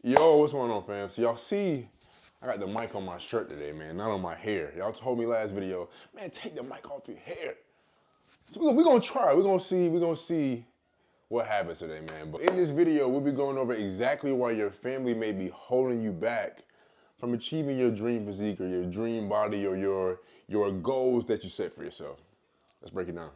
Yo, what's going on, fam? So y'all see, I got the mic on my shirt today, man, not on my hair. Y'all told me last video, man, take the mic off your hair. So we're gonna try. We're gonna see what happens today, man. But in this video, we'll be going over exactly why your family may be holding you back from achieving your dream physique or your dream body or your goals that you set for yourself. Let's break it down.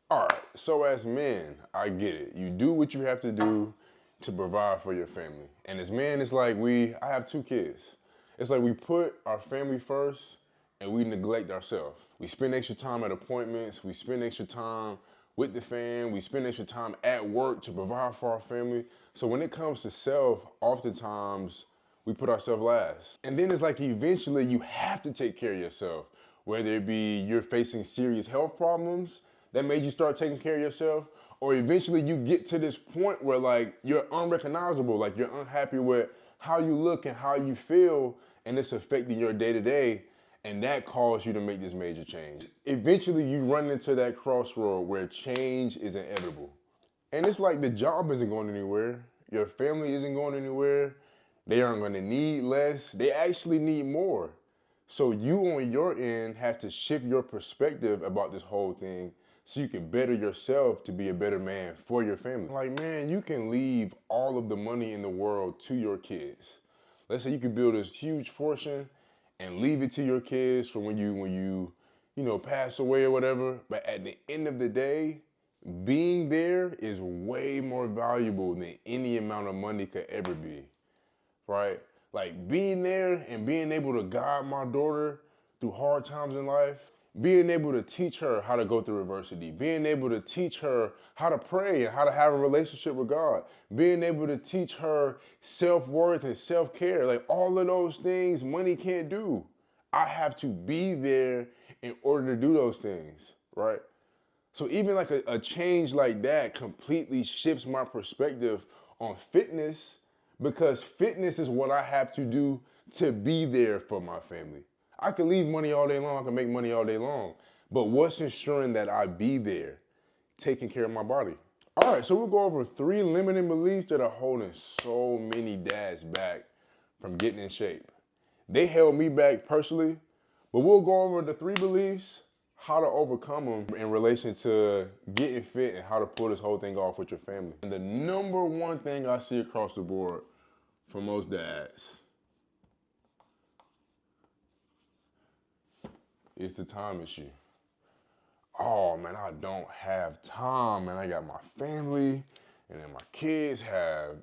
All right, so as men, I get it. You do what you have to do to provide for your family. And as men, it's like I have 2 kids. It's like we put our family first and we neglect ourselves. We spend extra time at appointments, we spend extra time with the fam, we spend extra time at work to provide for our family. So when it comes to self, oftentimes we put ourselves last. And then it's like eventually you have to take care of yourself, whether it be you're facing serious health problems that made you start taking care of yourself, or eventually you get to this point where like you're unrecognizable, like you're unhappy with how you look and how you feel, and it's affecting your day-to-day, and that caused you to make this major change. Eventually you run into that crossroad where change is inevitable. And it's like the job isn't going anywhere, your family isn't going anywhere, they aren't gonna need less, they actually need more. So you on your end have to shift your perspective about this whole thing so you can better yourself to be a better man for your family. Like, man, you can leave all of the money in the world to your kids. Let's say you could build this huge fortune and leave it to your kids for when you pass away or whatever. But at the end of the day, being there is way more valuable than any amount of money could ever be, right? Like being there and being able to guide my daughter through hard times in life, being able to teach her how to go through adversity, being able to teach her how to pray and how to have a relationship with God, being able to teach her self-worth and self-care, like all of those things money can't do. I have to be there in order to do those things, right? So even like a change like that completely shifts my perspective on fitness, because fitness is what I have to do to be there for my family. I can leave money all day long, I can make money all day long, but what's ensuring that I be there, taking care of my body? All right, so we'll go over 3 limiting beliefs that are holding so many dads back from getting in shape. They held me back personally, but we'll go over the 3 beliefs, how to overcome them in relation to getting fit and how to pull this whole thing off with your family. And the number 1 thing I see across the board for most dads is the time issue. Oh man, I don't have time, man. I got my family, and then my kids have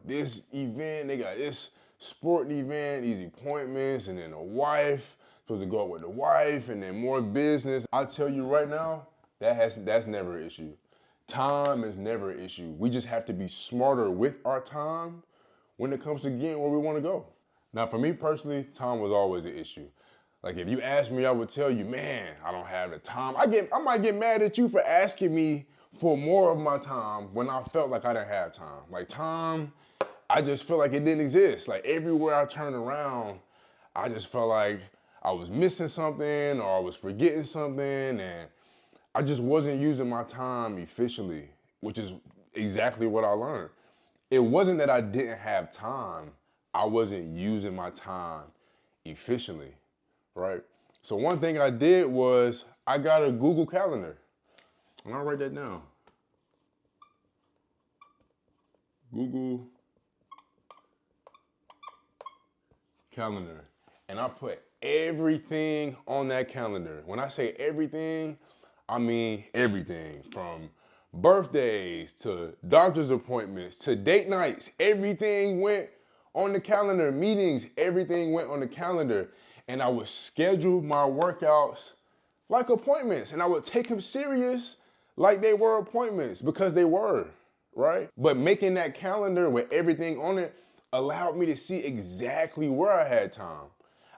this event, they got this sporting event, these appointments, and then a wife, supposed to go out with the wife, and then more business. I tell you right now, that's never an issue. Time is never an issue. We just have to be smarter with our time when it comes to getting where we want to go. Now, for me personally, time was always an issue. Like if you asked me, I would tell you, man, I don't have the time. I might get mad at you for asking me for more of my time when I felt like I didn't have time. Like time, I just felt like it didn't exist. Like everywhere I turned around, I just felt like I was missing something or I was forgetting something, and I just wasn't using my time efficiently, which is exactly what I learned. It wasn't that I didn't have time, I wasn't using my time efficiently, right? So one thing I did was I got a Google Calendar, and I'll write that down. Google Calendar. And I put everything on that calendar. When I say everything, I mean everything, from birthdays to doctor's appointments to date nights. Everything went on the calendar. Meetings, everything went on the calendar. And I would schedule my workouts like appointments, and I would take them serious like they were appointments, because they were, right? But making that calendar with everything on it allowed me to see exactly where I had time.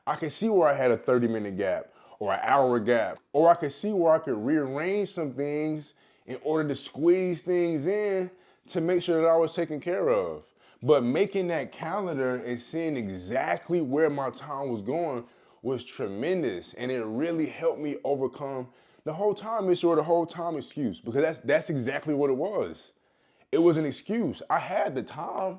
I could see where I had a 30-minute gap or an hour gap, or I could see where I could rearrange some things in order to squeeze things in to make sure that I was taken care of. But making that calendar and seeing exactly where my time was going was tremendous, and it really helped me overcome the whole time issue or the whole time excuse, because that's exactly what it was. It was an excuse. I had the time.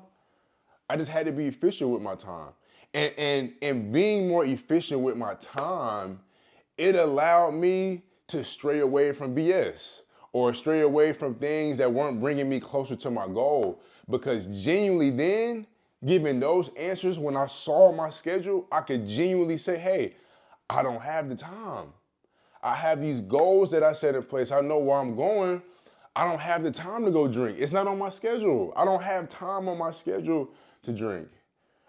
I just had to be efficient with my time. And being more efficient with my time, it allowed me to stray away from BS or stray away from things that weren't bringing me closer to my goal. Because genuinely then, given those answers, when I saw my schedule, I could genuinely say, hey, I don't have the time. I have these goals that I set in place. I know where I'm going. I don't have the time to go drink. It's not on my schedule. I don't have time on my schedule to drink.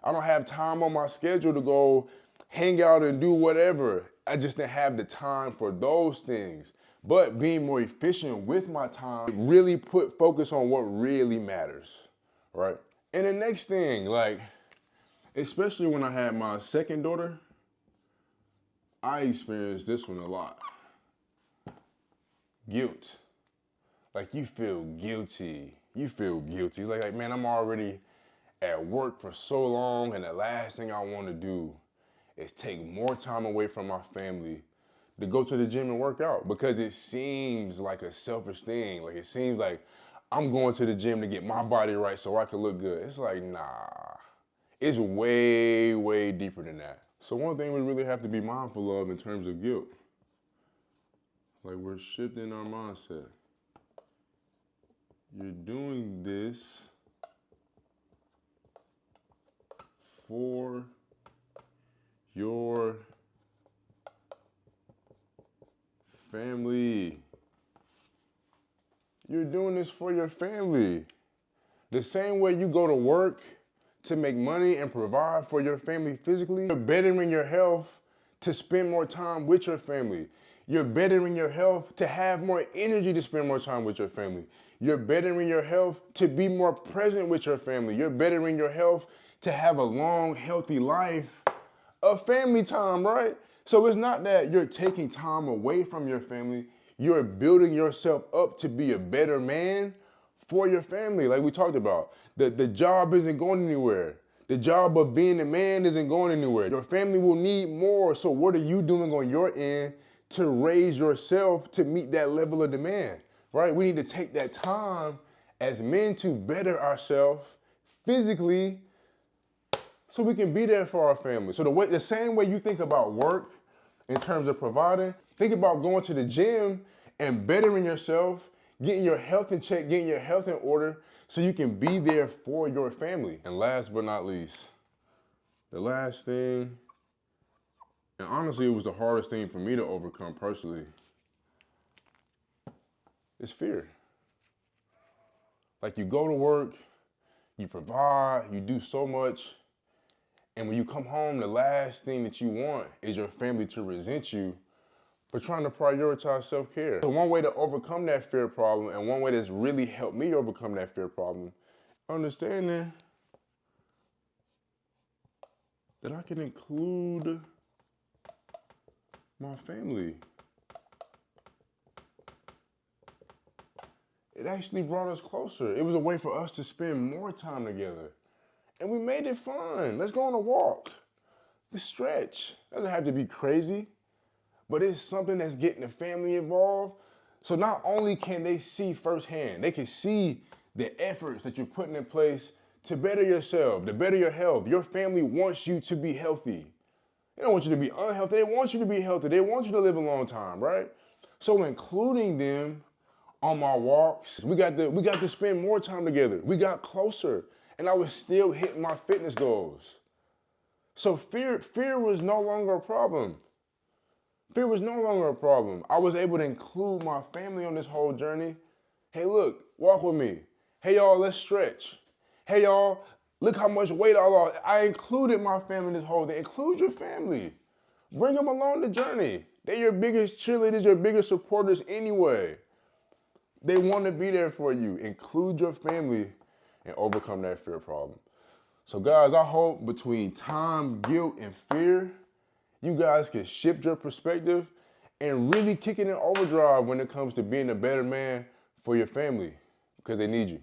I don't have time on my schedule to go hang out and do whatever. I just didn't have the time for those things. But being more efficient with my time really put focus on what really matters, right? And the next thing, like, especially when I had my second daughter, I experienced this one a lot. Guilt. Like, you feel guilty. You feel guilty. It's like, man, I'm already at work for so long, and the last thing I want to do is take more time away from my family to go to the gym and work out, because it seems like a selfish thing. Like, it seems like I'm going to the gym to get my body right so I can look good. It's like, nah. It's way, way deeper than that. So one thing we really have to be mindful of in terms of guilt, like, we're shifting our mindset. You're doing this for your family. You're doing this for your family. The same way you go to work to make money and provide for your family physically, you're bettering your health to spend more time with your family. You're bettering your health to have more energy to spend more time with your family. You're bettering your health to be more present with your family. You're bettering your health to have a long, healthy life of family time, right? So it's not that you're taking time away from your family. You're building yourself up to be a better man for your family, like we talked about. The job isn't going anywhere. The job of being a man isn't going anywhere. Your family will need more. So what are you doing on your end to raise yourself to meet that level of demand, right? We need to take that time as men to better ourselves physically so we can be there for our family. So the same way you think about work in terms of providing, think about going to the gym and bettering yourself, getting your health in check, getting your health in order so you can be there for your family. And last but not least, the last thing, and honestly, it was the hardest thing for me to overcome personally, is fear. Like, you go to work, you provide, you do so much, and when you come home, the last thing that you want is your family to resent you for trying to prioritize self-care. So one way to overcome that fear problem, and one way that's really helped me overcome that fear problem, understanding that I can include my family. It actually brought us closer. It was a way for us to spend more time together. And we made it fun. Let's go on a walk. Let's stretch. Doesn't have to be crazy, but it's something that's getting the family involved. So not only can they see firsthand, they can see the efforts that you're putting in place to better yourself, to better your health. Your family wants you to be healthy. They don't want you to be unhealthy. They want you to be healthy. They want you to live a long time, right? So including them on my walks, we got to spend more time together. We got closer, and I was still hitting my fitness goals. So fear was no longer a problem. Fear was no longer a problem. I was able to include my family on this whole journey. Hey, look, walk with me. Hey, y'all, let's stretch. Hey, y'all, look how much weight I lost. I included my family in this whole thing. Include your family. Bring them along the journey. They're your biggest cheerleaders, your biggest supporters anyway. They want to be there for you. Include your family and overcome that fear problem. So guys, I hope between time, guilt, and fear, you guys can shift your perspective and really kick it in overdrive when it comes to being a better man for your family, because they need you.